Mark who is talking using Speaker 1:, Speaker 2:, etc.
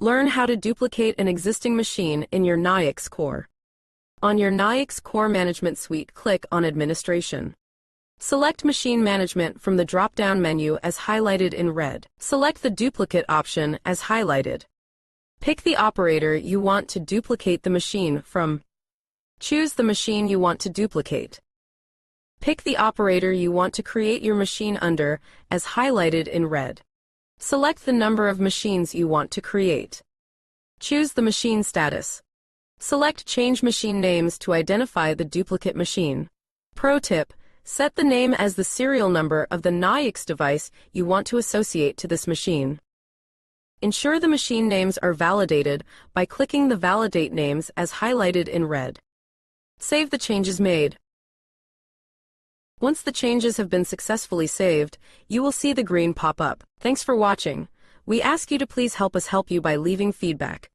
Speaker 1: Learn how to duplicate an existing machine in your Nayax Core. On your Nayax Core Management Suite, click on Administration. Select Machine Management from the drop-down menu as highlighted in red. Select the Duplicate option as highlighted. Pick the operator you want to duplicate the machine from. Choose the machine you want to duplicate. Pick the operator you want to create your machine under as highlighted in red. Select the number of machines you want to create. Choose the machine status. Select Change Machine Names to identify the duplicate machine. Pro tip: set the name as the serial number of the Nayax device you want to associate to this machine. Ensure the machine names are validated by clicking the Validate Names as highlighted in red. Save the changes made. Once the changes have been successfully saved, you will see the green pop up. Thanks for watching. We ask you to please help us help you by leaving feedback.